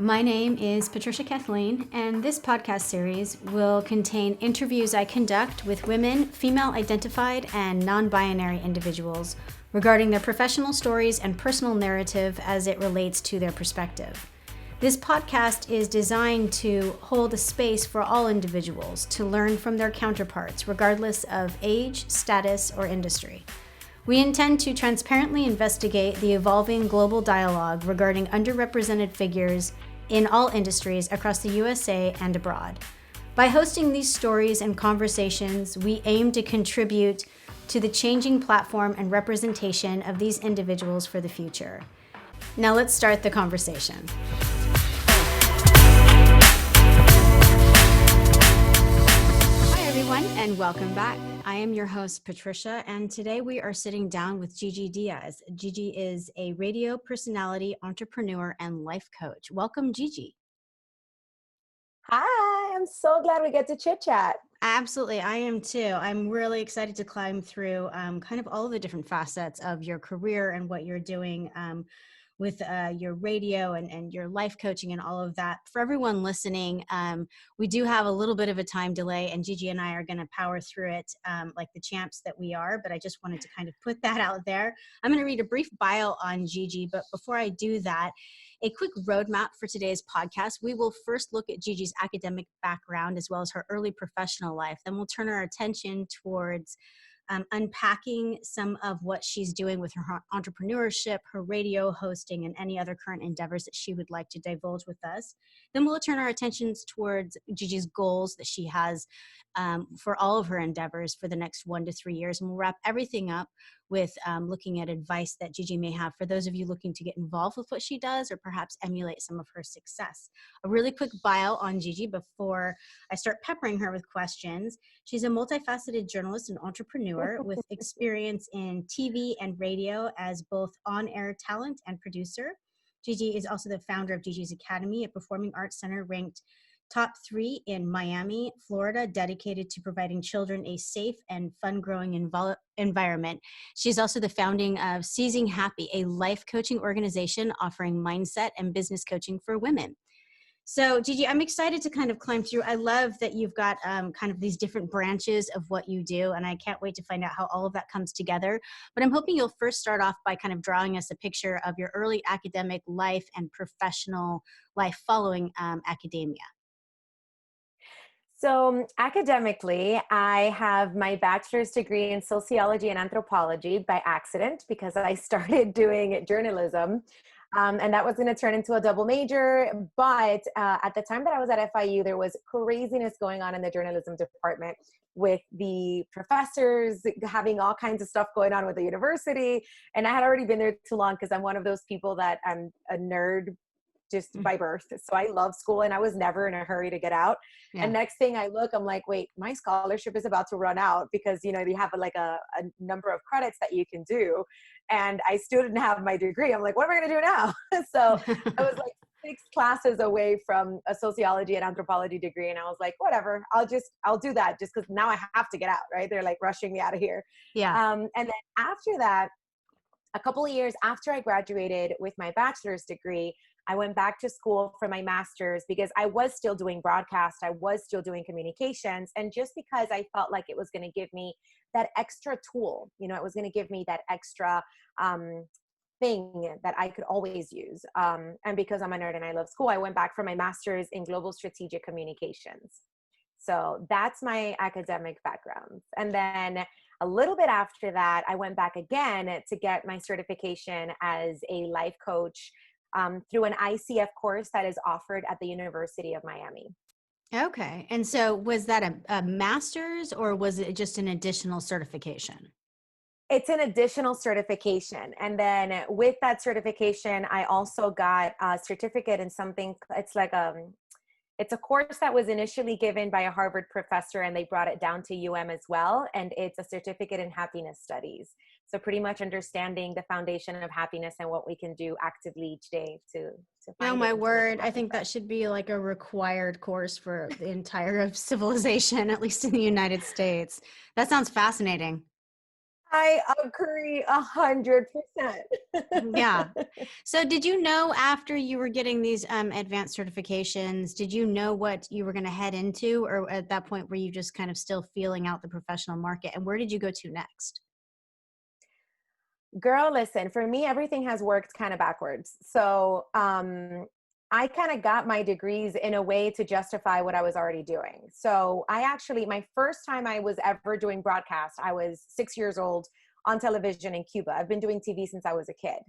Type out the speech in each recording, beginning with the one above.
My name is Patricia Kathleen, and this podcast series will contain interviews I conduct with women, female identified, and non binary individuals regarding their professional stories and personal narrative as it relates to their perspective. This podcast is designed to hold a space for all individuals to learn from their counterparts, regardless of age, status, or industry. We intend to transparently investigate the evolving global dialogue regarding underrepresented figures in all industries across the USA and abroad. By hosting these stories and conversations, we aim to contribute to the changing platform and representation of these individuals for the future. Now let's start the conversation. Hi everyone, and welcome back. I am your host, Patricia, and today we are sitting down with Gigi Diaz. Gigi is a radio personality, entrepreneur, and life coach. Welcome, Gigi. Hi, I'm so glad we get to chit chat. Absolutely, I am too. I'm really excited to climb through kind of all of the different facets of your career and what you're doing with your radio and your life coaching and all of that. For everyone listening, we do have a little bit of a time delay, and Gigi and I are going to power through it like the champs that we are, but I just wanted to kind of put that out there. I'm going to read a brief bio on Gigi, but before I do that, a quick roadmap for today's podcast. We will first look at Gigi's academic background as well as her early professional life. Then we'll turn our attention towards unpacking some of what she's doing with her entrepreneurship, her radio hosting, and any other current endeavors that she would like to divulge with us. Then we'll turn our attentions towards Gigi's goals that she has for all of her endeavors for the next 1 to 3 years. And we'll wrap everything up with looking at advice that Gigi may have for those of you looking to get involved with what she does or perhaps emulate some of her success. A really quick bio on Gigi before I start peppering her with questions. She's a multifaceted journalist and entrepreneur with experience in TV and radio as both on-air talent and producer. Gigi is also the founder of Gigi's Academy, a performing arts center ranked top 3 in Miami, Florida, dedicated to providing children a safe and fun-growing environment. She's also the founding of Seizing Happy, a life coaching organization offering mindset and business coaching for women. So Gigi, I'm excited to kind of climb through. I love that you've got kind of these different branches of what you do, and I can't wait to find out how all of that comes together. But I'm hoping you'll first start off by kind of drawing us a picture of your early academic life and professional life following academia. So academically, I have my bachelor's degree in sociology and anthropology by accident because I started doing journalism. And that was going to turn into a double major. But at the time that I was at FIU, there was craziness going on in the journalism department with the professors having all kinds of stuff going on with the university. And I had already been there too long because I'm one of those people that I'm a nerd just by birth. So I love school and I was never in a hurry to get out. Yeah. And next thing I look, I'm like, wait, my scholarship is about to run out because, you know, you have like a number of credits that you can do. And I still didn't have my degree. I'm like, what am I going to do now? So I was like 6 classes away from a sociology and anthropology degree. And I was like, whatever, I'll do that just because now I have to get out, right? They're like rushing me out of here. Yeah. And then after that, a couple of years after I graduated with my bachelor's degree, I went back to school for my master's because I was still doing broadcast. I was still doing communications. And just because I felt like it was going to give me that extra tool, you know, it was going to give me that extra thing that I could always use. And because I'm a nerd and I love school, I went back for my master's in global strategic communications. So that's my academic background. And then a little bit after that, I went back again to get my certification as a life coach through an ICF course that is offered at the University of Miami. Okay. And so was that a master's or was it just an additional certification? It's an additional certification. And then with that certification, I also got a certificate in something, it's like it's a course that was initially given by a Harvard professor and they brought it down to UM as well. And it's a certificate in happiness studies. So pretty much understanding the foundation of happiness and what we can do actively each day to find. Oh my word. I think that should be like a required course for the entire of civilization, at least in the United States. That sounds fascinating. I agree 100%. Yeah. So did you know after you were getting these advanced certifications, did you know what you were going to head into, or at that point were you just kind of still feeling out the professional market, and where did you go to next? Girl, listen, for me, everything has worked kind of backwards. So I kind of got my degrees in a way to justify what I was already doing. So I actually, my first time I was ever doing broadcast, I was 6 years old on television in Cuba. I've been doing TV since I was a kid.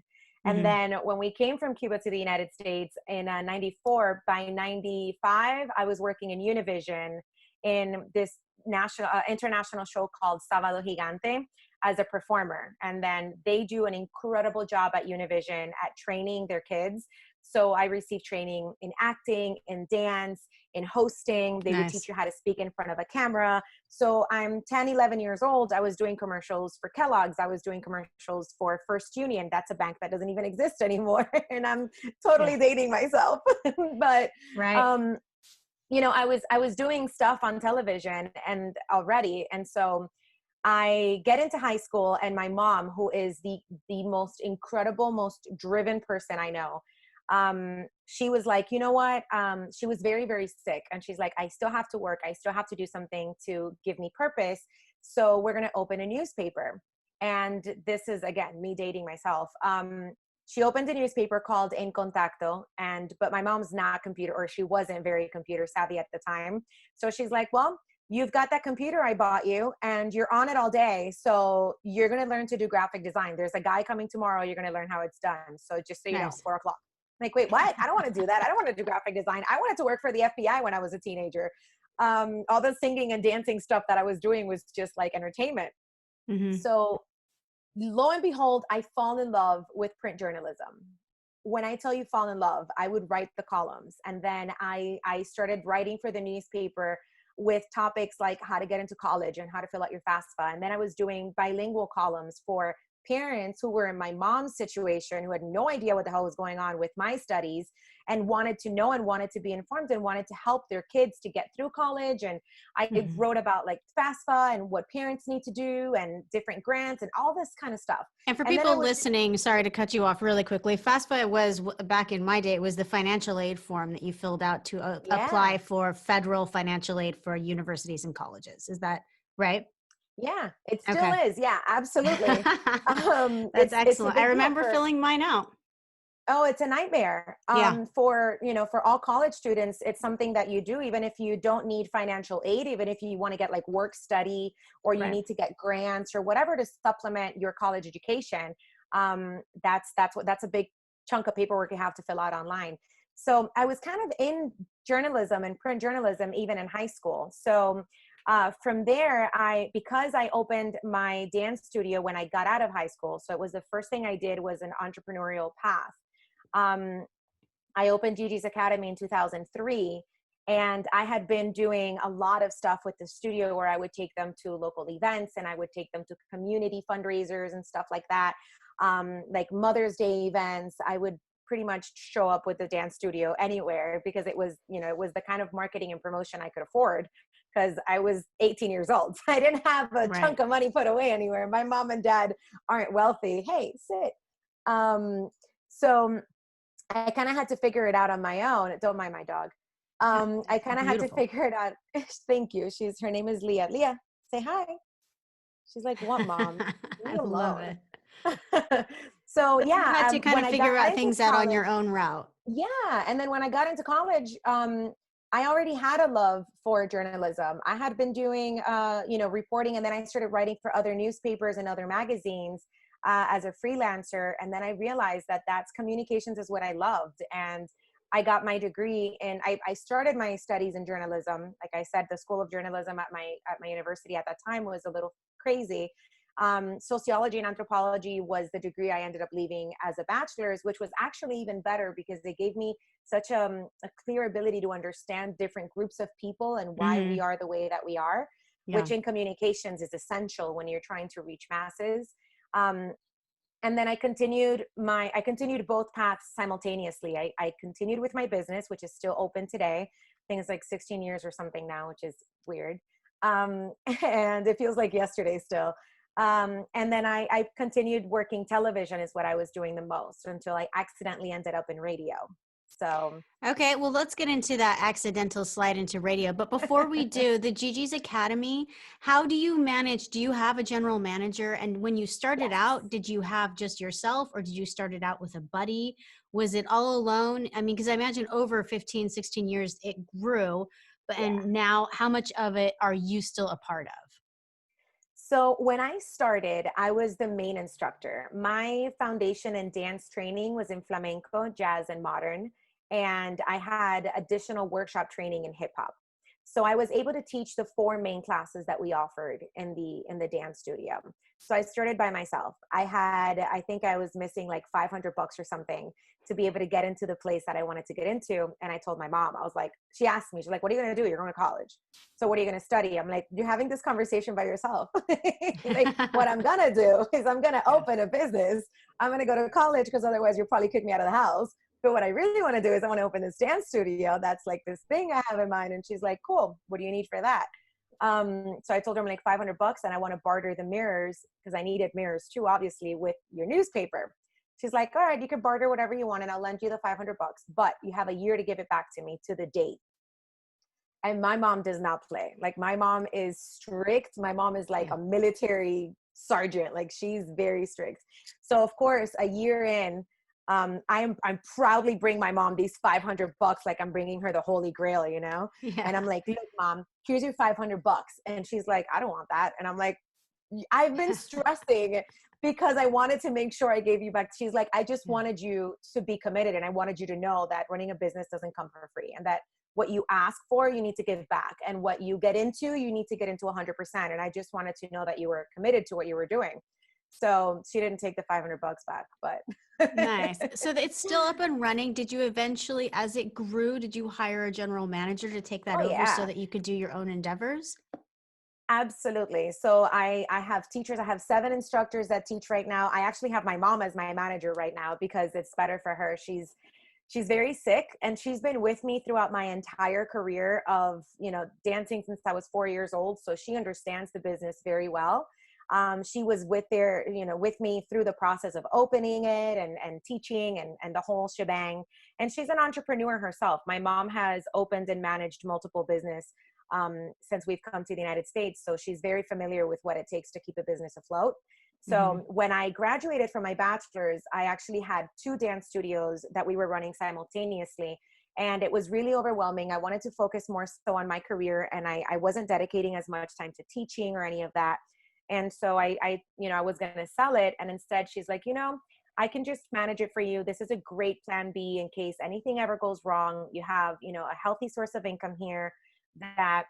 And Hmm. then when we came from Cuba to the United States in 94, by 95, I was working in Univision in this national international show called Sábado Gigante as a performer. And then they do an incredible job at Univision at training their kids. So I received training in acting, in dance, in hosting. They would teach Nice. you how to speak in front of a camera. So I'm 10, 11 years old. I was doing commercials for Kellogg's. I was doing commercials for First Union. That's a bank that doesn't even exist anymore. And I'm Yeah. totally dating myself. But Right. um, I was doing stuff on television and already. And so I get into high school, and my mom, who is the most incredible, most driven person I know, she was like, you know what? She was very, very sick, and she's like, I still have to work. I still have to do something to give me purpose. So we're gonna open a newspaper. And this is again me dating myself. She opened a newspaper called En Contacto, but my mom's not computer, or she wasn't very computer savvy at the time. So she's like, well, you've got that computer I bought you and you're on it all day. So you're going to learn to do graphic design. There's a guy coming tomorrow. You're going to learn how it's done. So just so you know, Nice. 4 o'clock. Like, wait, what? I don't want to do that. I don't want to do graphic design. I wanted to work for the FBI when I was a teenager. All the singing and dancing stuff that I was doing was just like entertainment. Hmm. So lo and behold, I fall in love with print journalism. When I tell you fall in love, I would write the columns. And then I started writing for the newspaper with topics like how to get into college and how to fill out your FAFSA. And then I was doing bilingual columns for parents who were in my mom's situation, who had no idea what the hell was going on with my studies and wanted to know and wanted to be informed and wanted to help their kids to get through college. And I Hmm. wrote about like FAFSA and what parents need to do and different grants and all this kind of stuff. And for And then I people was, listening, sorry to cut you off really quickly. FAFSA was back in my day, it was the financial aid form that you filled out to apply yeah, for federal financial aid for universities and colleges. Is that right? yeah, it still Okay. is. Yeah, absolutely. That's It's a excellent. I big deal remember for, filling mine out. oh, it's a nightmare. Yeah. For, for all college students, it's something that you do, even if you don't need financial aid, even if you want to get like work study, or you Right. need to get grants or whatever to supplement your college education. That's a big chunk of paperwork you have to fill out online. So I was kind of in journalism and print journalism, even in high school. So from there, because I opened my dance studio when I got out of high school. So it was the first thing I did was an entrepreneurial path. um, I opened Gigi's Academy in 2003, and I had been doing a lot of stuff with the studio where I would take them to local events and I would take them to community fundraisers and stuff like that. Like Mother's Day events, I would pretty much show up with the dance studio anywhere because it was the kind of marketing and promotion I could afford because I was 18 years old. I didn't have a Right. chunk of money put away anywhere. My mom and dad aren't wealthy. Hey, sit. Um, so I kind of had to figure it out on my own. Don't mind my dog. Yeah. I kind of had to Beautiful. figure it out. Thank you. Her name is Leah. Leah, say hi. She's like, what, mom? I Leave me love alone. it. So So you yeah, had to kind when of I figure got out into things out on your college, own route. yeah. And then when I got into college, I already had a love for journalism. I had been doing, reporting, and then I started writing for other newspapers and other magazines as a freelancer. And then I realized that that's communications is what I loved. And I got my degree, and I started my studies in journalism. Like I said, the School of Journalism at my university at that time was a little crazy. Sociology and anthropology was the degree I ended up leaving as a bachelor's, which was actually even better because they gave me such a clear ability to understand different groups of people and why we Hmm. are the way that we are, Yeah. which in communications is essential when you're trying to reach masses. Um, and then I continued both paths simultaneously. I continued with my business, which is still open today. I think it's like 16 years or something now, which is weird. And it feels like yesterday still. And then I continued working television is what I was doing the most until I accidentally ended up in radio. So Okay, well, let's get into that accidental slide into radio. But before we do, the Gigi's Academy, how do you manage? Do you have a general manager? And when you started yes. out, did you have just yourself or did you start it out with a buddy? Was it all alone? I mean, because I imagine over 15, 16 years it grew. But Yeah. and now how much of it are you still a part of? So when I started, I was the main instructor. My foundation in dance training was in flamenco, jazz, and modern. And I had additional workshop training in hip hop. So I was able to teach the 4 main classes that we offered in the dance studio. So I started by myself. I think I was missing like $500 or something to be able to get into the place that I wanted to get into. And I told my mom, I was like, she asked me, she's like, what are you going to do? You're going to college. So what are you going to study? I'm like, you're having this conversation by yourself. Like, what I'm going to do is I'm going to open a business. I'm going to go to college because otherwise you'll probably kick me out of the house. But what I really want to do is I want to open this dance studio. That's like this thing I have in mind. And she's like, cool. What do you need for that? So I told her I'm like $500 and I want to barter the mirrors because I needed mirrors too, obviously, with your newspaper. She's like, all right, you can barter whatever you want and I'll lend you the $500, but you have a year to give it back to me to the date. And my mom does not play. Like, my mom is strict. My mom is like a military sergeant. Like, she's very strict. So of course, a year in, I'm proudly bring my mom these $500 like I'm bringing her the Holy Grail, you know? Yeah. And I'm like, look, mom, here's your $500. And she's like, I don't want that. And I'm like, I've been stressing because I wanted to make sure I gave you back. She's like, I just wanted you to be committed. And I wanted you to know that running a business doesn't come for free and that what you ask for, you need to give back. And what you get into, you need to get into 100%. And I just wanted to know that you were committed to what you were doing. So she didn't take the $500 back, but. Nice. So it's still up and running. Did you eventually, as it grew, did you hire a general manager to take that Oh, over so yeah. that you could do your own endeavors? Absolutely. So I have teachers. I have 7 instructors that teach right now. I actually have my mom as my manager right now because it's better for her. She's very sick and she's been with me throughout my entire career of, dancing since I was 4 years old. So she understands the business very well. She was with me through the process of opening it and teaching and the whole shebang. And she's an entrepreneur herself. My mom has opened and managed multiple business since we've come to the United States. So she's very familiar with what it takes to keep a business afloat. So when I graduated from my bachelor's, I actually had 2 dance studios that we were running simultaneously. And it was really overwhelming. I wanted to focus more so on my career and I wasn't dedicating as much time to teaching or any of that. And so I was going to sell it. And instead she's like, I can just manage it for you. This is a great plan B in case anything ever goes wrong. You have, a healthy source of income here that,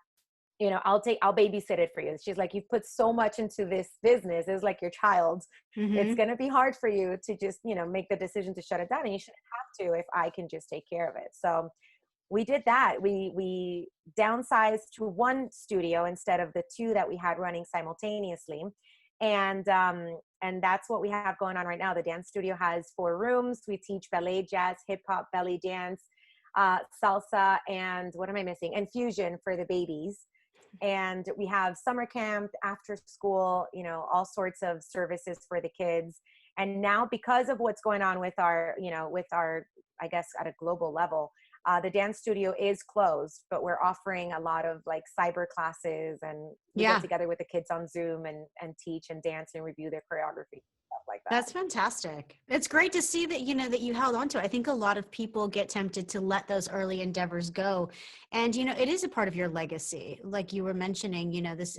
I'll babysit it for you. She's like, you've put so much into this business. It's like your child. It's going to be hard for you to just, make the decision to shut it down. And you shouldn't have to if I can just take care of it. So we did that. We downsized to 1 studio instead of the 2 that we had running simultaneously. And that's what we have going on right now. The dance studio has 4 rooms. We teach ballet, jazz, hip hop, belly dance, salsa, and what am I missing? And fusion for the babies. And we have summer camp, after school, all sorts of services for the kids. And now because of what's going on with our, I guess at a global level, the dance studio is closed, but we're offering a lot of like cyber classes and we get together with the kids on Zoom and teach and dance and review their choreography, stuff like that. That's fantastic. It's great to see that, that you held on to it. I think a lot of people get tempted to let those early endeavors go. And, it is a part of your legacy. Like you were mentioning, this,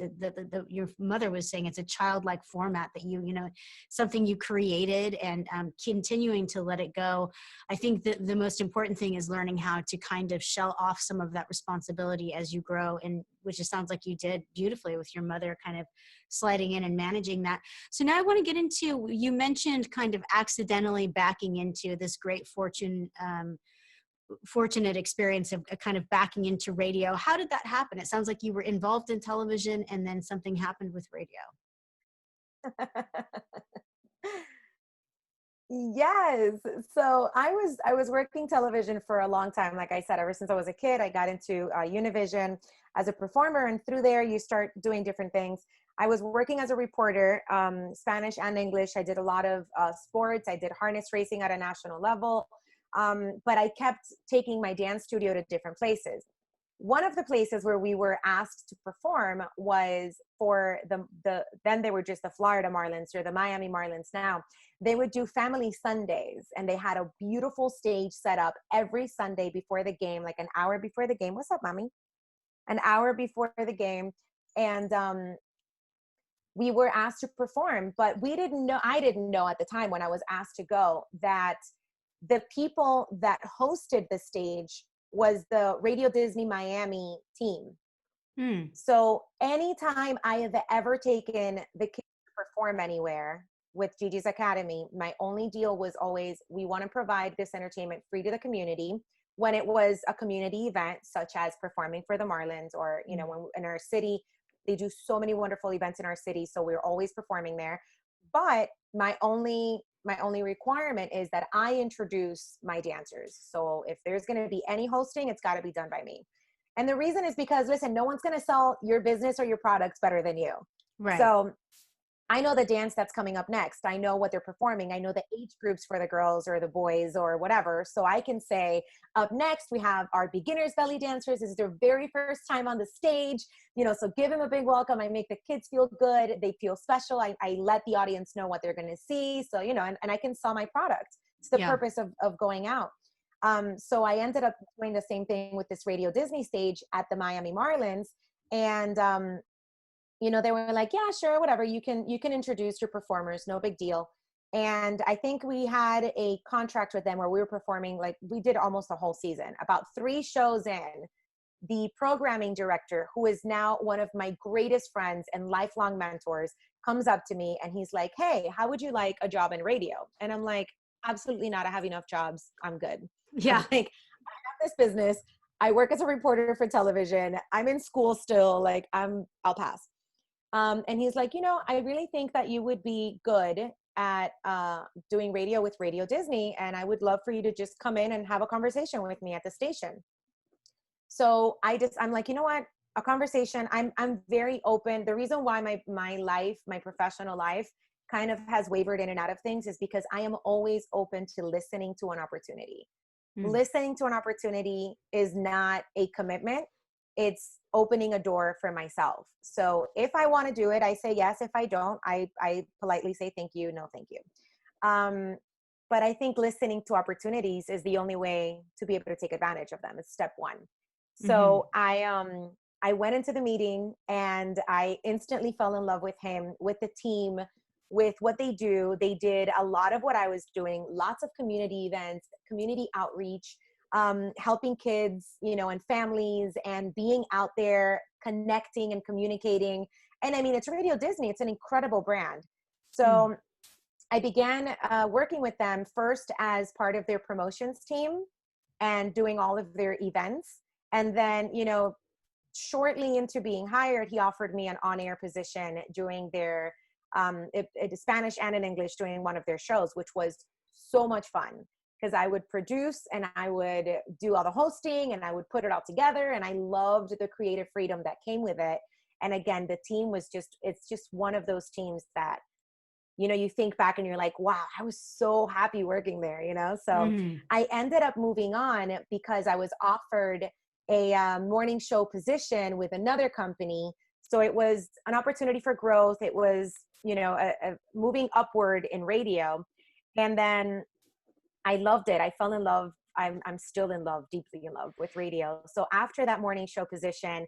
your mother was saying it's a childlike format that something you created and continuing to let it go. I think that the most important thing is learning how to kind of shell off some of that responsibility as you grow, and which it sounds like you did beautifully with your mother kind of sliding in and managing that. So now I want to get into, you mentioned kind of accidentally backing into this great fortunate experience of kind of backing into radio. How did that happen? It sounds like you were involved in television and then something happened with radio. Yes. So I was working television for a long time. Like I said, ever since I was a kid, I got into Univision as a performer, and through there you start doing different things. I was working as a reporter, Spanish and English. I did a lot of sports. I did harness racing at a national level. But I kept taking my dance studio to different places. One of the places where we were asked to perform was for then they were just the Florida Marlins, or the Miami Marlins now. They would do family Sundays, and they had a beautiful stage set up every Sunday before the game, like an hour before the game. What's up, mommy? An hour before the game. And we were asked to perform, but I didn't know at the time when I was asked to go that the people that hosted the stage was the Radio Disney Miami team. So anytime I have ever taken the kids to perform anywhere with Gigi's Academy, my only deal was always, we want to provide this entertainment free to the community. When it was a community event, such as performing for the Marlins, or, you know, when in our city, they do so many wonderful events in our city. So we're always performing there. But my only requirement is that I introduce my dancers. So if there's going to be any hosting, it's got to be done by me. And the reason is because, listen, no one's going to sell your business or your products better than you. Right. So I know the dance that's coming up next. I know what they're performing. I know the age groups for the girls or the boys or whatever. So I can say, up next, we have our beginners belly dancers. This is their very first time on the stage, you know, so give them a big welcome. I make the kids feel good. They feel special. I let the audience know what they're going to see. So, you know, and I can sell my product. It's the purpose of going out. So I ended up doing the same thing with this Radio Disney stage at the Miami Marlins. And, you know, they were like, yeah, sure, whatever. You can introduce your performers, no big deal. And I think we had a contract with them where we were performing, like we did almost the whole season. About 3 shows in, the programming director, who is now one of my greatest friends and lifelong mentors, comes up to me and he's like, hey, how would you like a job in radio? And I'm like, absolutely not. I have enough jobs. I'm good. Yeah. I'm like, I have this business. I work as a reporter for television. I'm in school still. Like I'll pass. And he's like, you know, I really think that you would be good at doing radio with Radio Disney. And I would love for you to just come in and have a conversation with me at the station. So I'm like, you know what? A conversation. I'm very open. The reason why my life, my professional life kind of has wavered in and out of things is because I am always open to listening to an opportunity. Listening to an opportunity is not a commitment. It's opening a door for myself. So if I want to do it, I say yes. If I don't, I politely say thank you. No, thank you. But I think listening to opportunities is the only way to be able to take advantage of them. It's step 1. So I went into the meeting and I instantly fell in love with him, with the team, with what they do. They did a lot of what I was doing, lots of community events, community outreach, helping kids, you know, and families, and being out there connecting and communicating. And I mean, it's Radio Disney. It's an incredible brand. So I began working with them first as part of their promotions team and doing all of their events. And then, you know, shortly into being hired, he offered me an on-air position doing their Spanish and in English, doing one of their shows, which was so much fun because I would produce and I would do all the hosting and I would put it all together. And I loved the creative freedom that came with it. And again, the team was it's just one of those teams that, you know, you think back and you're like, wow, I was so happy working there, you know? So I ended up moving on because I was offered a morning show position with another company. So it was an opportunity for growth. It was, you know, a moving upward in radio. And then I loved it. I fell in love. I'm still in love, deeply in love with radio. So after that morning show position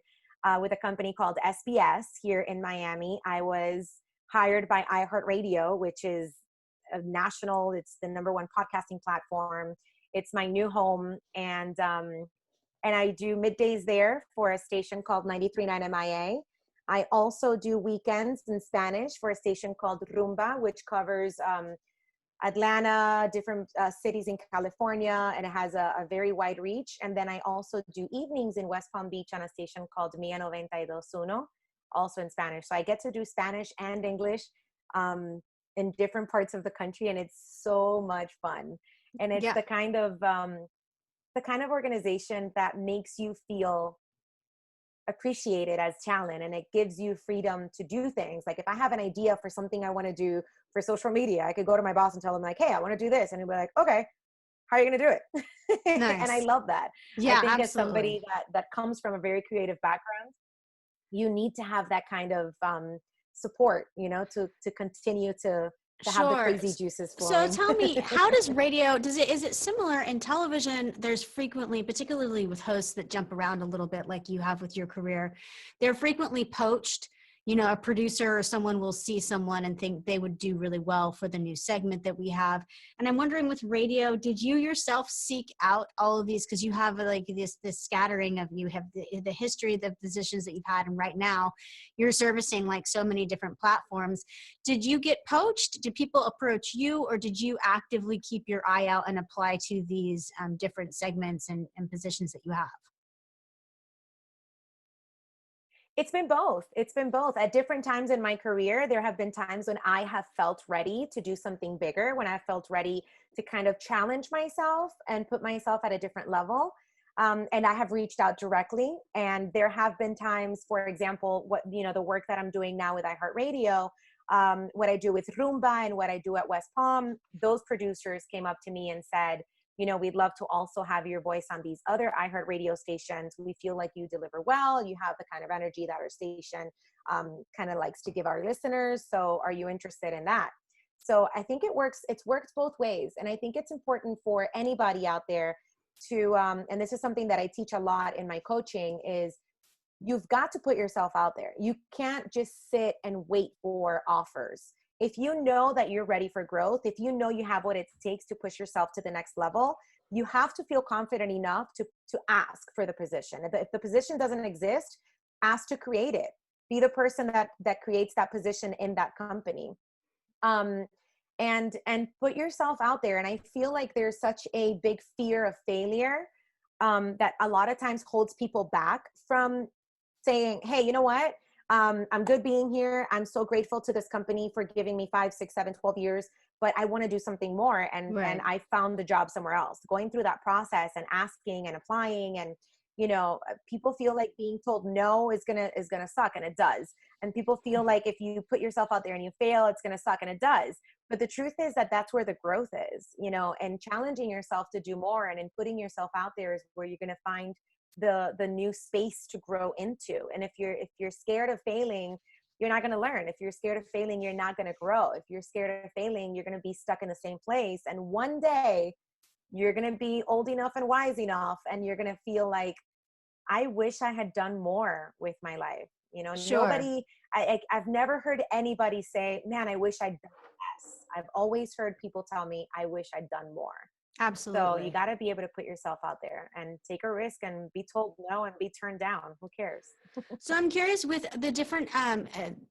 with a company called SBS here in Miami, I was hired by iHeartRadio, which is a national, it's the #1 podcasting platform. It's my new home. And I do middays there for a station called 93.9 MIA. I also do weekends in Spanish for a station called Rumba, which covers Atlanta, different cities in California, and it has a very wide reach. And then I also do evenings in West Palm Beach on a station called Mia 92.1, also in Spanish. So I get to do Spanish and English in different parts of the country, and it's so much fun. And it's the kind of organization that makes you feel appreciated as talent, and it gives you freedom to do things. Like if I have an idea for something I want to do for social media, I could go to my boss and tell him like, hey, I want to do this. And he'll be like, okay, how are you going to do it? And I Nice. love that. I Yeah, think as somebody absolutely. that comes from a very creative background, you need to have that kind of support, to continue to have the Sure. crazy juices So flowing. tell me, how does radio, is it similar in television? There's frequently, particularly with hosts that jump around a little bit like you have with your career, they're frequently poached. A producer or someone will see someone and think they would do really well for the new segment that we have. And I'm wondering with radio, did you yourself seek out all of these? Because you have like this scattering of, you have the history, the positions that you've had, and right now you're servicing like so many different platforms. Did you get poached? Did people approach you, or did you actively keep your eye out and apply to these different segments and positions that you have? It's been both. It's been both. At different times in my career, there have been times when I have felt ready to do something bigger, when I felt ready to kind of challenge myself and put myself at a different level. And I have reached out directly. And there have been times, for example, the work that I'm doing now with iHeartRadio, what I do with Rumba and what I do at West Palm, those producers came up to me and said, we'd love to also have your voice on these other iHeartRadio stations. We feel like you deliver well. You have the kind of energy that our station kind of likes to give our listeners. So are you interested in that? So I think it's worked both ways. And I think it's important for anybody out there to, and this is something that I teach a lot in my coaching, is you've got to put yourself out there. You can't just sit and wait for offers. If you know that you're ready for growth, if you know you have what it takes to push yourself to the next level, you have to feel confident enough to ask for the position. If the position doesn't exist, ask to create it. Be the person that creates that position in that company. And put yourself out there. And I feel like there's such a big fear of failure that a lot of times holds people back from saying, hey, you know what? I'm good being here. I'm so grateful to this company for giving me 5, 6, 7, 12 years, but I want to do something more. And Right. I found the job somewhere else. Going through that process and asking and applying, and people feel like being told no is gonna suck, and it does. And people feel like if you put yourself out there and you fail, it's gonna suck, and it does. But the truth is that that's where the growth is, and challenging yourself to do more and in putting yourself out there is where you're gonna find the new space to grow into. And if you're scared of failing, you're not going to learn. If you're scared of failing, you're not going to grow. If you're scared of failing, you're going to be stuck in the same place. And one day you're going to be old enough and wise enough, and you're going to feel like, I wish I had done more with my life. Sure. Nobody, I've never heard anybody say, man, I wish I'd done less. I've always heard people tell me, I wish I'd done more. So you Absolutely. got to be able to put yourself out there and take a risk and be told no and be turned down. Who cares? So I'm curious, with the different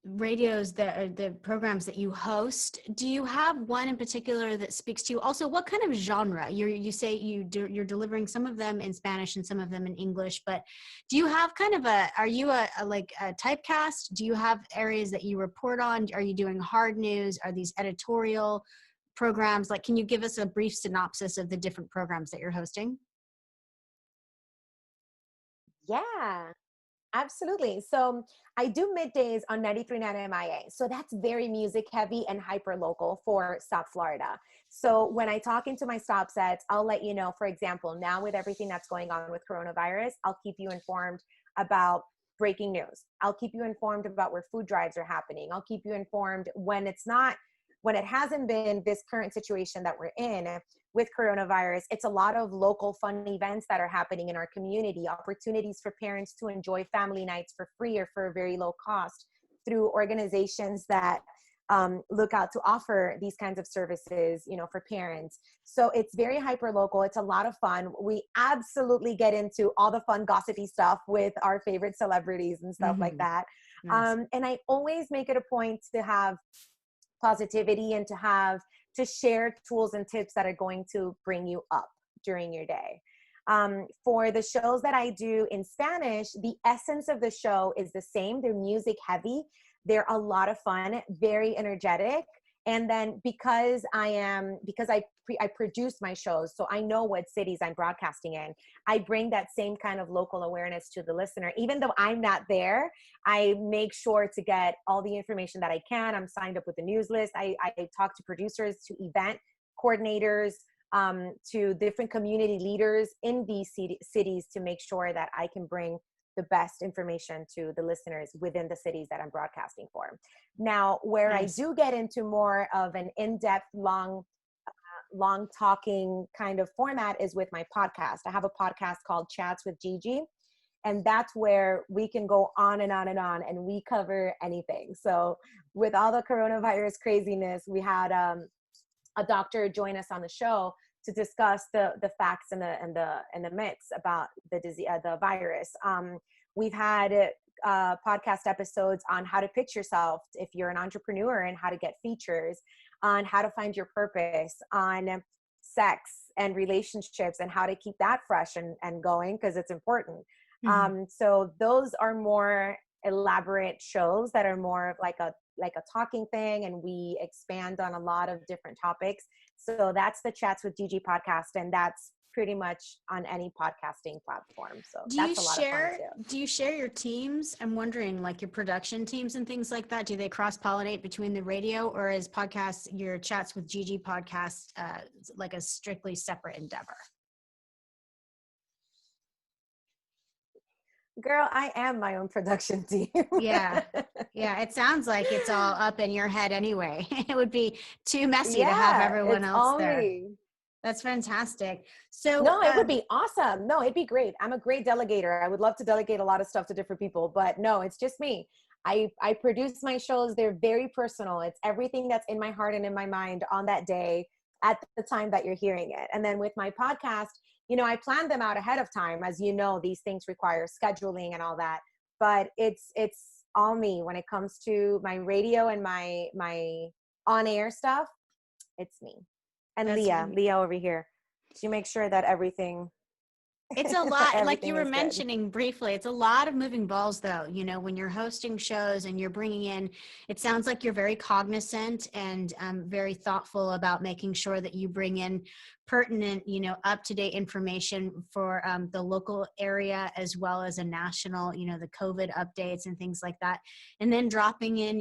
radios that are the programs that you host, do you have one in particular that speaks to you? Also, what kind of genre? You say you're delivering some of them in Spanish and some of them in English, but do you have kind of are you a typecast? Do you have areas that you report on? Are you doing hard news? Are these editorial programs? Like, can you give us a brief synopsis of the different programs that you're hosting? Yeah. Absolutely. So I do middays on 93.9 MIA. So that's very music heavy and hyper local for South Florida. So when I talk into my stop sets, I'll let you know, for example, now with everything that's going on with coronavirus, I'll keep you informed about breaking news. I'll keep you informed about where food drives are happening. I'll keep you informed when it hasn't been this current situation that we're in with coronavirus. It's a lot of local fun events that are happening in our community, opportunities for parents to enjoy family nights for free or for a very low cost through organizations that look out to offer these kinds of services, for parents. So it's very hyper local. It's a lot of fun. We absolutely get into all the fun gossipy stuff with our favorite celebrities and stuff like Mm-hmm. that. Nice. And I always make it a point to have positivity and to share tools and tips that are going to bring you up during your day. For the shows that I do in Spanish, the essence of the show is the same. They're music heavy. They're a lot of fun, very energetic. And then because I produce my shows, so I know what cities I'm broadcasting in, I bring that same kind of local awareness to the listener. Even though I'm not there, I make sure to get all the information that I can. I'm signed up with the news list. I talk to producers, to event coordinators, to different community leaders in these cities to make sure that I can bring the best information to the listeners within the cities that I'm broadcasting for. Now, where Nice. I do get into more of an in-depth, long talking kind of format is with my podcast. I have a podcast called Chats with Gigi, and that's where we can go on and on and on, and we cover anything. So with all the coronavirus craziness, we had a doctor join us on the show to discuss the facts and the myths about the disease, the virus. We've had podcast episodes on how to pitch yourself if you're an entrepreneur, and how to get features, on how to find your purpose, on sex and relationships and how to keep that fresh and going, because it's important. So those are more elaborate shows that are more of like a talking thing, and we expand on a lot of different topics. So that's the Chats with Gigi podcast, and that's pretty much on any podcasting platform. So that's a lot of fun too. Do you share your teams? I'm wondering, like your production teams and things like that. Do they cross-pollinate between the radio, or is your Chats with Gigi podcast like a strictly separate endeavor? Girl, I am my own production team. Yeah. It sounds like it's all up in your head anyway. It would be too messy to have Yeah, everyone it's else all there. me. That's fantastic. So no, it would be awesome. No, it'd be great. I'm a great delegator. I would love to delegate a lot of stuff to different people, but no, it's just me. I produce my shows. They're very personal. It's everything that's in my heart and in my mind on that day at the time that you're hearing it. And then with my podcast, I plan them out ahead of time. As you know, these things require scheduling and all that, but it's all me when it comes to my radio and my on-air stuff. It's me. And Leah over here. She makes sure that everything. It's a lot, like you everything were is good. mentioning briefly, it's a lot of moving balls though, when you're hosting shows and you're bringing in, it sounds like you're very cognizant and very thoughtful about making sure that you bring in pertinent, up-to-date information for the local area as well as a national, the COVID updates and things like that. And then dropping in,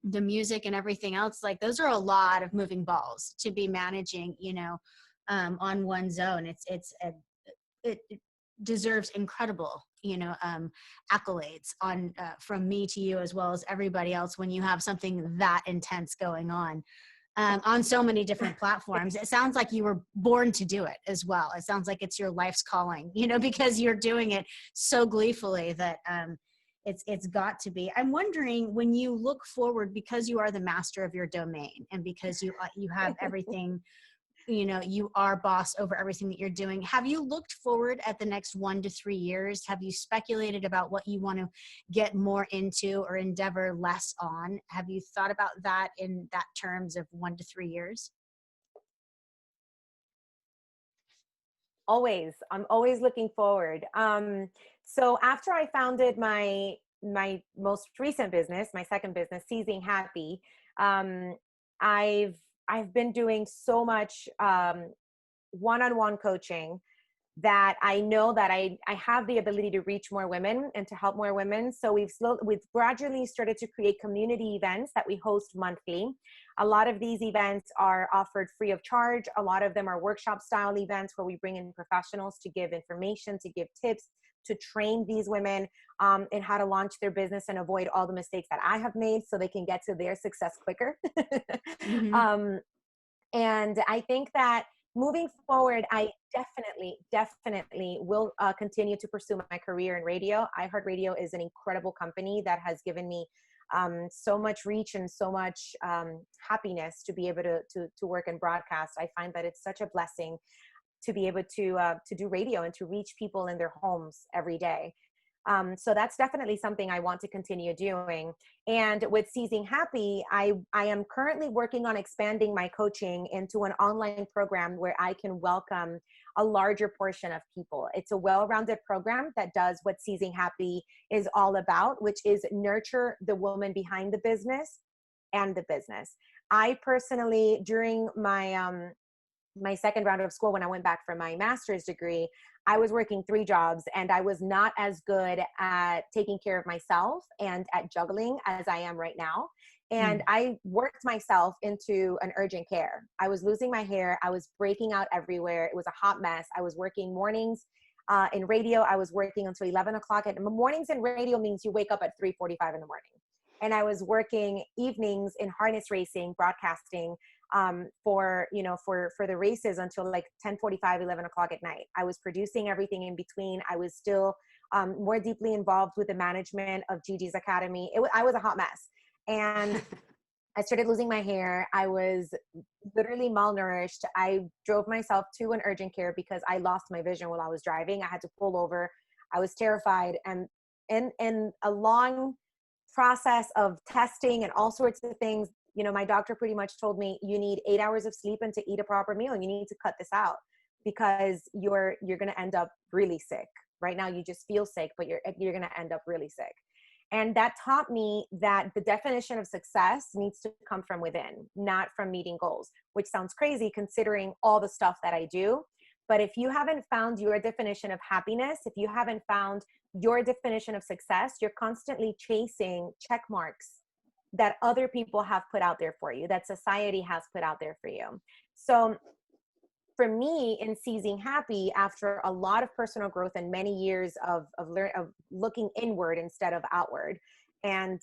the music and everything else, like those are a lot of moving balls to be managing, on one zone. It deserves incredible, accolades from me to you, as well as everybody else, when you have something that intense going on so many different platforms. It sounds like you were born to do it as well. It sounds like it's your life's calling, because you're doing it so gleefully that it's got to be. I'm wondering, when you look forward, because you are the master of your domain and because you have everything, you are boss over everything that you're doing. Have you looked forward at the next 1 to 3 years? Have you speculated about what you want to get more into or endeavor less on? Have you thought about that in that terms of 1 to 3 years? Always. I'm always looking forward. So after I founded my most recent business, my second business, Seizing Happy, I've been doing so much one-on-one coaching that I know that I have the ability to reach more women and to help more women. So we've gradually started to create community events that we host monthly. A lot of these events are offered free of charge. A lot of them are workshop style events where we bring in professionals to give information, to give tips, to train these women in how to launch their business and avoid all the mistakes that I have made so they can get to their success quicker. Mm-hmm. And I think that moving forward, I definitely will continue to pursue my career in radio. iHeartRadio is an incredible company that has given me so much reach and so much happiness to be able to work and broadcast. I find that it's such a blessing to be able to do radio and to reach people in their homes every day. So that's definitely something I want to continue doing. And with Seizing Happy, I am currently working on expanding my coaching into an online program where I can welcome a larger portion of people. It's a well-rounded program that does what Seizing Happy is all about, which is nurture the woman behind the business and the business. I personally, during my second round of school, when I went back for my master's degree, I was working 3 jobs, and I was not as good at taking care of myself and at juggling as I am right now. And I worked myself into an urgent care. I was losing my hair. I was breaking out everywhere. It was a hot mess. I was working mornings in radio. I was working until 11 o'clock. And mornings in radio means you wake up at 3:45 in the morning. And I was working evenings in harness racing, broadcasting, for the races until like 10:45, 11 o'clock at night. I was producing everything in between. I was still more deeply involved with the management of Gigi's Academy. I was a hot mess. And I started losing my hair. I was literally malnourished. I drove myself to an urgent care because I lost my vision while I was driving. I had to pull over. I was terrified. And in a long process of testing and all sorts of things, my doctor pretty much told me, you need 8 hours of sleep and to eat a proper meal. You need to cut this out because you're going to end up really sick. Right now you just feel sick, but you're going to end up really sick. And that taught me that the definition of success needs to come from within, not from meeting goals, which sounds crazy considering all the stuff that I do. But if you haven't found your definition of happiness, if you haven't found your definition of success, you're constantly chasing check marks that other people have put out there for you, that society has put out there for you. So for me, in seizing happy, after a lot of personal growth and many years of looking inward instead of outward, and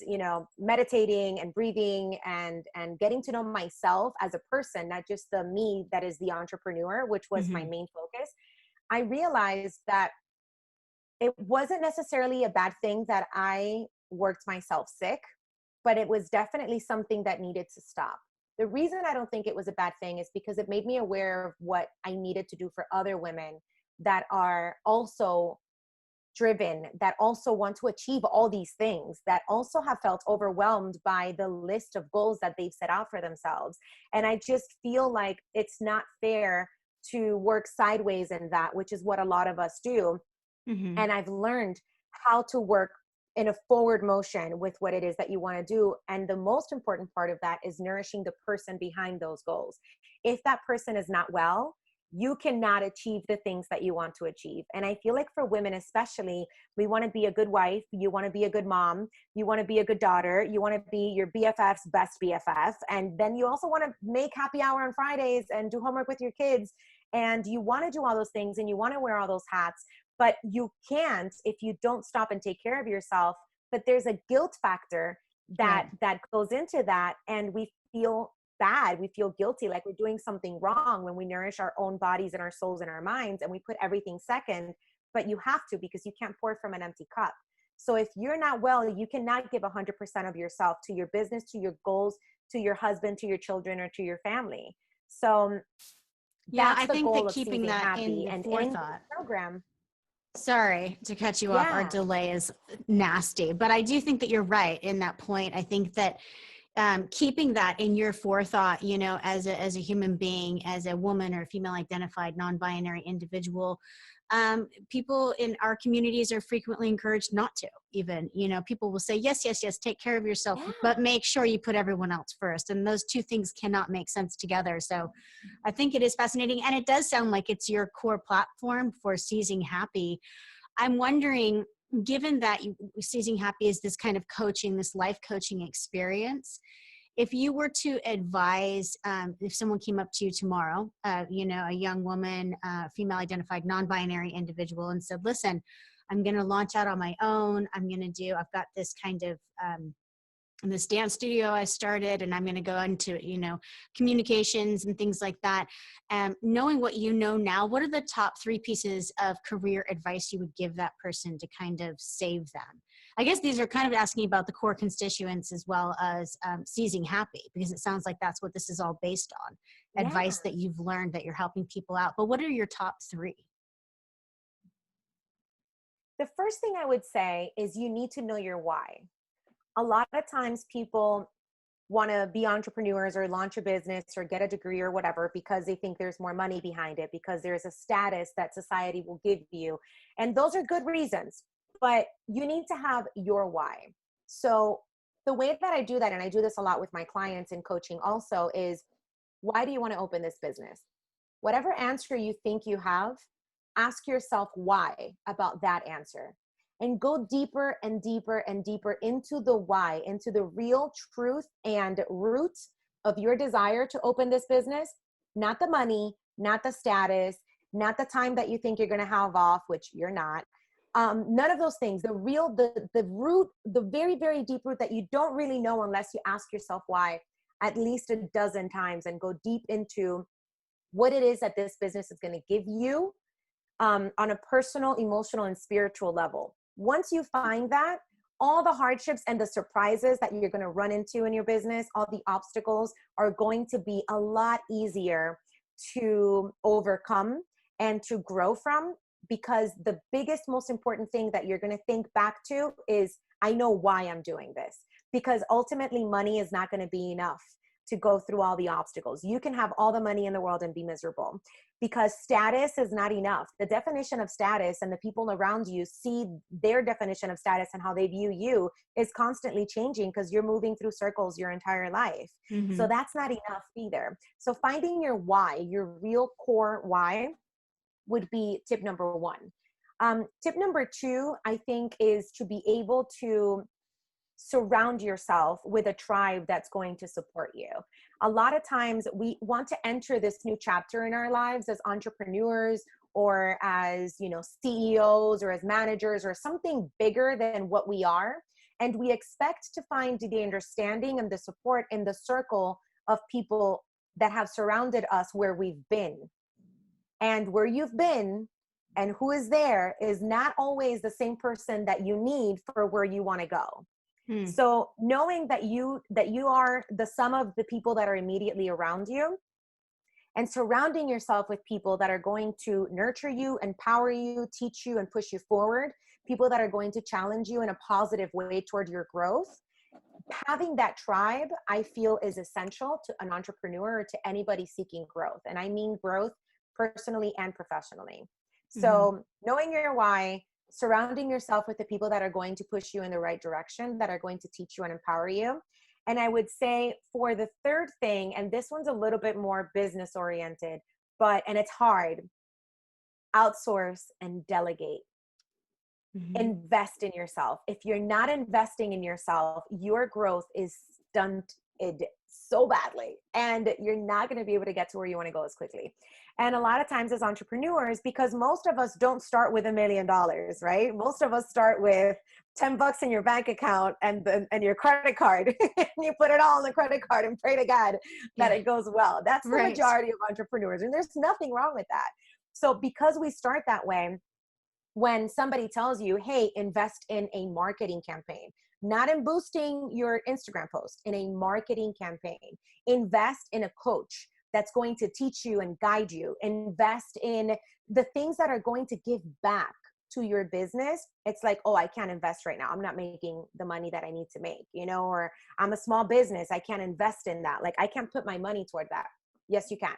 meditating and breathing and getting to know myself as a person, not just the me that is the entrepreneur, which was my main focus, I realized that it wasn't necessarily a bad thing that I worked myself sick, but it was definitely something that needed to stop. The reason I don't think it was a bad thing is because it made me aware of what I needed to do for other women that are also driven, that also want to achieve all these things, that also have felt overwhelmed by the list of goals that they've set out for themselves. And I just feel like it's not fair to work sideways in that, which is what a lot of us do. And I've learned how to work in a forward motion with what it is that you want to do. And the most important part of that is nourishing the person behind those goals. If that person is not well, you cannot achieve the things that you want to achieve. And I feel like for women especially, we want to be a good wife, you want to be a good mom, you want to be a good daughter, you want to be your BFF's best BFF. And then you also want to make happy hour on Fridays and do homework with your kids. And you want to do all those things and you want to wear all those hats, but you can't if you don't stop and take care of yourself. But there's a guilt factor that goes into that. And we feel bad. We feel guilty, like we're doing something wrong when we nourish our own bodies and our souls and our minds, and we put everything second. But you have to, because you can't pour from an empty cup. So if you're not well, you cannot give 100% of yourself to your business, to your goals, to your husband, to your children, or to your family. So I think that keeping that in the forethought program. Sorry to cut you off. Our delay is nasty, but I do think that you're right in that point. I think that keeping that in your forethought, as a human being, as a woman or female identified non-binary individual, people in our communities are frequently encouraged not to even, people will say, yes, take care of yourself, but make sure you put everyone else first. And those two things cannot make sense together. So I think it is fascinating. And it does sound like it's your core platform for Seizing Happy. I'm wondering, given that Seizing Happy is this kind of coaching, this life coaching experience, if you were to advise, if someone came up to you tomorrow, a young woman, female identified, non-binary individual, and said, listen, I'm going to launch out on my own. I've got this kind of, this dance studio I started, and I'm going to go into, communications and things like that. Knowing what you know now, what are the top 3 pieces of career advice you would give that person to kind of save them? I guess these are kind of asking about the core constituents as well as Seizing Happy, because it sounds like that's what this is all based on. Advice that you've learned that you're helping people out. But what are your top 3? The first thing I would say is you need to know your why. A lot of times people want to be entrepreneurs or launch a business or get a degree or whatever because they think there's more money behind it, because there's a status that society will give you. And those are good reasons, but you need to have your why. So the way that I do that, and I do this a lot with my clients in coaching also, is why do you want to open this business? Whatever answer you think you have, ask yourself why about that answer, and go deeper and deeper and deeper into the why, into the real truth and root of your desire to open this business, not the money, not the status, not the time that you think you're going to have off, which you're not. None of those things. The real, the root, the very, very deep root that you don't really know unless you ask yourself why at least a dozen times and go deep into what it is that this business is going to give you on a personal, emotional, and spiritual level. Once you find that, all the hardships and the surprises that you're going to run into in your business, all the obstacles are going to be a lot easier to overcome and to grow from, because the biggest, most important thing that you're going to think back to is, I know why I'm doing this. Because ultimately money is not going to be enough to go through all the obstacles. You can have all the money in the world and be miserable, because status is not enough. The definition of status and the people around you see their definition of status and how they view you is constantly changing, because you're moving through circles your entire life. Mm-hmm. So that's not enough either. So finding your why, your real core why, would be tip number one. Tip number two, I think, is to be able to surround yourself with a tribe that's going to support you. A lot of times we want to enter this new chapter in our lives as entrepreneurs, or as, CEOs, or as managers, or something bigger than what we are. And we expect to find the understanding and the support in the circle of people that have surrounded us where we've been. And where you've been and who is there is not always the same person that you need for where you want to go. So knowing that you are the sum of the people that are immediately around you, and surrounding yourself with people that are going to nurture you, empower you, teach you, and push you forward, people that are going to challenge you in a positive way toward your growth. Having that tribe, I feel, is essential to an entrepreneur or to anybody seeking growth. And I mean growth personally and professionally. So knowing your why, surrounding yourself with the people that are going to push you in the right direction, that are going to teach you and empower you. And I would say for the third thing, and this one's a little bit more business oriented, and it's hard, outsource and delegate. Invest in yourself. If you're not investing in yourself, your growth is stunted so badly, and you're not going to be able to get to where you want to go as quickly. And a lot of times as entrepreneurs, because most of us don't start with $1 million, right? Most of us start with $10 in your bank account and your credit card. And you put it all on the credit card and pray to God that it goes well. That's the majority of entrepreneurs, and there's nothing wrong with that. So because we start that way, when somebody tells you, hey, invest in a marketing campaign, not in boosting your Instagram post, in a marketing campaign, invest in a coach that's going to teach you and guide you, invest in the things that are going to give back to your business. It's like, oh, I can't invest right now. I'm not making the money that I need to make, or I'm a small business. I can't invest in that. Like, I can't put my money toward that. Yes, you can.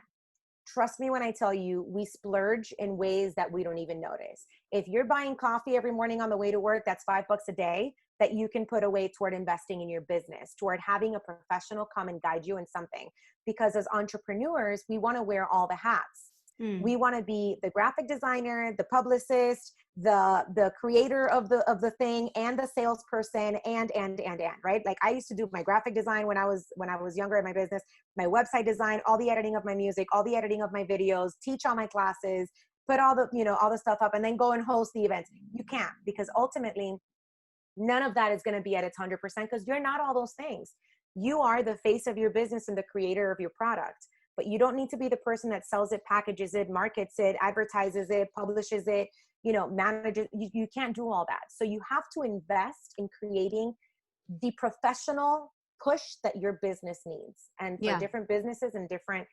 Trust me when I tell you, we splurge in ways that we don't even notice. If you're buying coffee every morning on the way to work, that's $5 a day that you can put away toward investing in your business, toward having a professional come and guide you in something. Because as entrepreneurs, we want to wear all the hats. We want to be the graphic designer, the publicist, the creator of the thing, and the salesperson, and right? Like, I used to do my graphic design when I was younger in my business, my website design, all the editing of my music, all the editing of my videos, teach all my classes, put all the stuff up, and then go and host the events. You can't, because ultimately none of that is going to be at its 100%, because you're not all those things. You are the face of your business and the creator of your product. But you don't need to be the person that sells it, packages it, markets it, advertises it, publishes it, manages. You can't do all that. So you have to invest in creating the professional push that your business needs. And for different businesses and different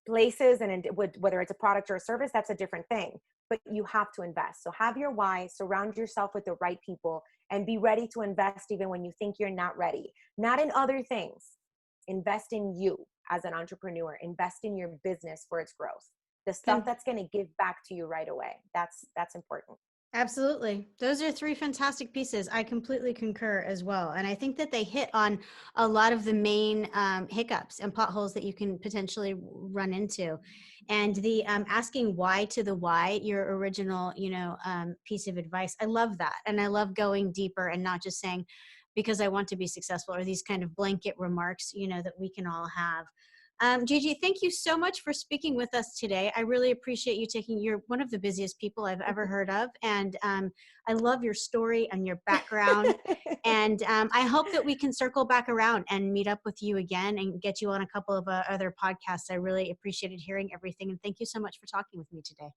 places, and whether it's a product or a service, that's a different thing. But you have to invest. So have your why, surround yourself with the right people, and be ready to invest even when you think you're not ready. Not in other things. Invest in you as an entrepreneur. Invest in your business for its growth. The stuff that's going to give back to you right away. That's important. Absolutely. Those are three fantastic pieces. I completely concur as well. And I think that they hit on a lot of the main hiccups and potholes that you can potentially run into. And the asking why to the why, your original, piece of advice. I love that. And I love going deeper and not just saying, because I want to be successful, or these kind of blanket remarks, that we can all have. Gigi, thank you so much for speaking with us today. I really appreciate you taking. You're one of the busiest people I've ever heard of, and I love your story and your background. And I hope that we can circle back around and meet up with you again and get you on a couple of other podcasts. I really appreciated hearing everything, and thank you so much for talking with me today.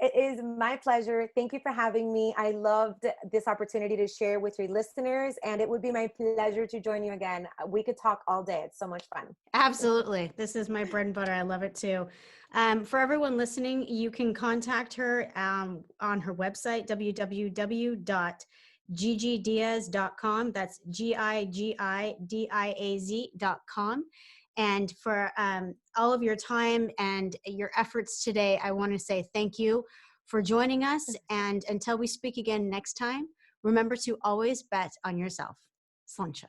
It is my pleasure. Thank you for having me. I loved this opportunity to share with your listeners, and it would be my pleasure to join you again. We could talk all day. It's so much fun. Absolutely. This is my bread and butter. I love it too. For everyone listening, you can contact her on her website, www.gigidiaz.com. That's GIGIDIAZ.com. And for all of your time and your efforts today, I want to say thank you for joining us. And until we speak again next time, remember to always bet on yourself. Slancha.